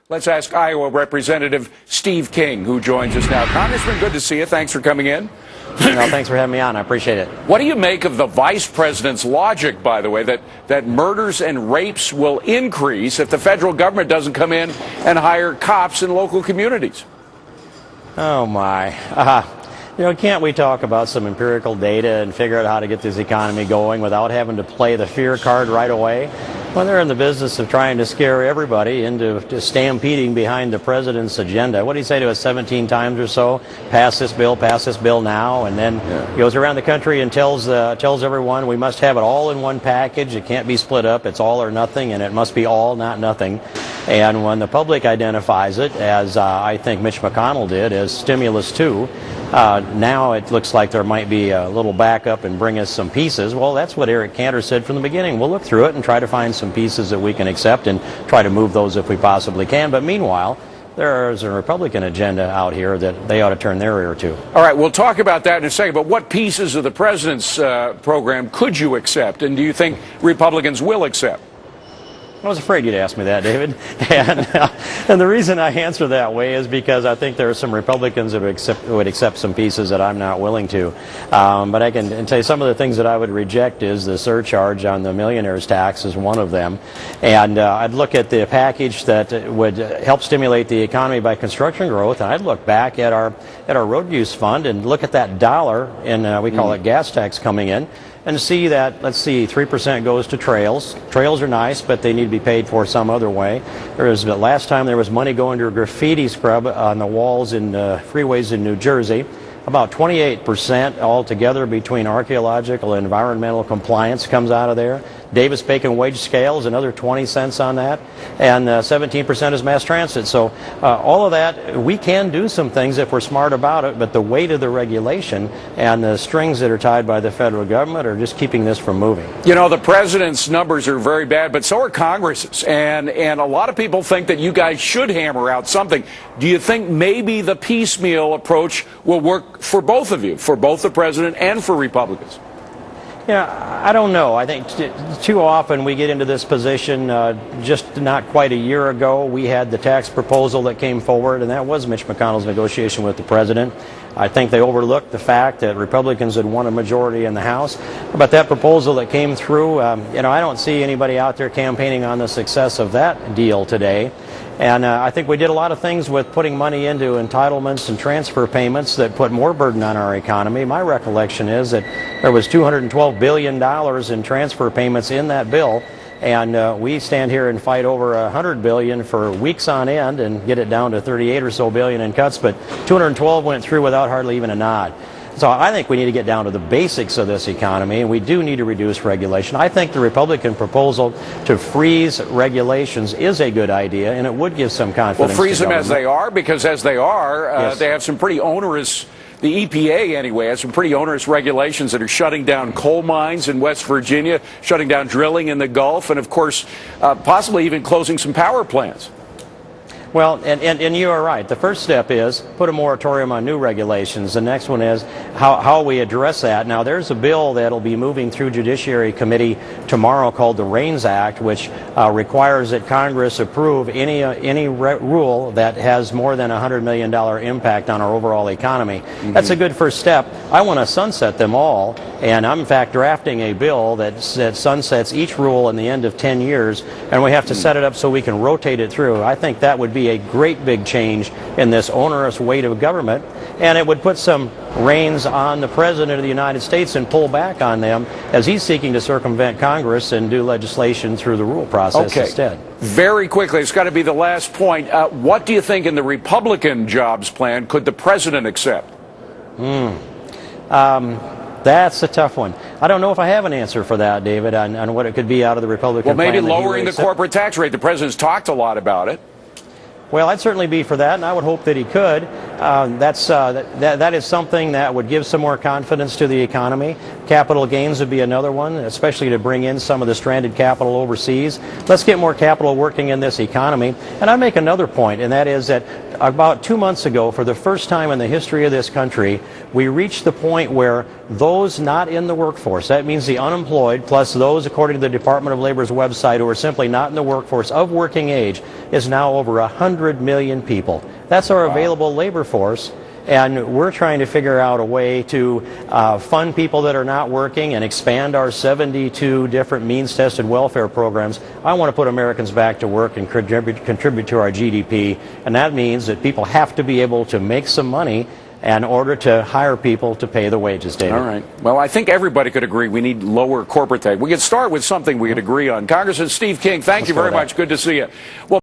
Let's ask Iowa Representative Steve King, who joins us now. Congressman, good to see you. Thanks for coming in. No, thanks for having me on. I appreciate it. What do you make of the vice president's logic, by the way, that murders and rapes will increase if the federal government doesn't come in and hire cops in local communities? Oh, my. Can't we talk about some empirical data and figure out how to get this economy going without having to play the fear card right away? When they're in the business of trying to scare everybody into just stampeding behind the president's agenda. What did he say to us 17 times or so? Pass this bill now, and then goes around the country and tells everyone we must have it all in one package. It can't be split up. It's all or nothing, and it must be all, not nothing. And when the public identifies it, as I think Mitch McConnell did, as stimulus 2, now it looks like there might be a little backup and bring us some pieces. Well, that's what Eric Cantor said from the beginning. We'll look through it and try to find some pieces that we can accept and try to move those if we possibly can. But meanwhile, there's a Republican agenda out here that they ought to turn their ear to. All right, we'll talk about that in a second. But what pieces of the president's program could you accept, and do you think Republicans will accept? I was afraid you'd ask me that, David. And the reason I answer that way is because I think there are some Republicans that would accept some pieces that I'm not willing to. But I can tell you some of the things that I would reject is the surcharge on the millionaire's tax is one of them. And I'd look at the package that would help stimulate the economy by construction growth, and I'd look back at our road use fund and look at that dollar, and we call it gas tax coming in, and see that, let's see, 3% goes to trails. Trails are nice, but they need to be paid for some other way. Last time there was money going to a graffiti scrub on the walls in freeways in New Jersey. About 28% altogether between archaeological and environmental compliance comes out of there. Davis-Bacon wage scale is another 20 cents on that, and 17% is mass transit. So all of that, we can do some things if we're smart about it, but the weight of the regulation and the strings that are tied by the federal government are just keeping this from moving. You know, the president's numbers are very bad, but so are Congress's, and a lot of people think that you guys should hammer out something. Do you think maybe the piecemeal approach will work for both of you, for both the president and for Republicans? Yeah, I don't know. I think too often we get into this position. Just not quite a year ago, we had the tax proposal that came forward, and that was Mitch McConnell's negotiation with the president. I think they overlooked the fact that Republicans had won a majority in the House. But that proposal that came through, I don't see anybody out there campaigning on the success of that deal today. And I think we did a lot of things with putting money into entitlements and transfer payments that put more burden on our economy. My recollection is that there was $212 billion in transfer payments in that bill, and we stand here and fight over $100 billion for weeks on end and get it down to 38 or so billion in cuts, but 212 went through without hardly even a nod. So I think we need to get down to the basics of this economy, and we do need to reduce regulation. I think the Republican proposal to freeze regulations is a good idea, and it would give some confidence. Well, freeze them as they are, because as they are, yes, they have some pretty onerous, the EPA anyway, has some pretty onerous regulations that are shutting down coal mines in West Virginia, shutting down drilling in the Gulf, and of course, possibly even closing some power plants. Well, and you are right. The first step is put a moratorium on new regulations. The next one is how we address that. Now, there's a bill that will be moving through Judiciary Committee tomorrow called the REINS Act, which requires that Congress approve any rule that has more than $100 million impact on our overall economy. Mm-hmm. That's a good first step. I want to sunset them all, and I'm in fact drafting a bill that sunsets each rule in the end of 10 years, and we have to set it up so we can rotate it through. I think that would be a great big change in this onerous weight of government, and it would put some reins on the President of the United States and pull back on them as he's seeking to circumvent Congress and do legislation through the rule process instead. Very quickly, it's got to be the last point. What do you think in the Republican jobs plan could the President accept? That's a tough one. I don't know if I have an answer for that, David, on what it could be out of the Republican plan. Well, maybe lowering the corporate tax rate. The President's talked a lot about it. Well, I'd certainly be for that, and I would hope that he could. That is something that would give some more confidence to the economy. Capital gains would be another one, especially to bring in some of the stranded capital overseas. Let's get more capital working in this economy. And I make another point, and that is that about 2 months ago, for the first time in the history of this country, we reached the point where those not in the workforce, that means the unemployed, plus those, according to the Department of Labor's website, who are simply not in the workforce of working age, is now over 100 million people. That's our available labor force. And we're trying to figure out a way to fund people that are not working and expand our 72 different means-tested welfare programs. I want to put Americans back to work and contribute to our GDP, and that means that people have to be able to make some money in order to hire people to pay the wages, David. All right. Well, I think everybody could agree we need lower corporate tax. We could start with something we could agree on. Congressman Steve King, thank you very much. Good to see you. Well,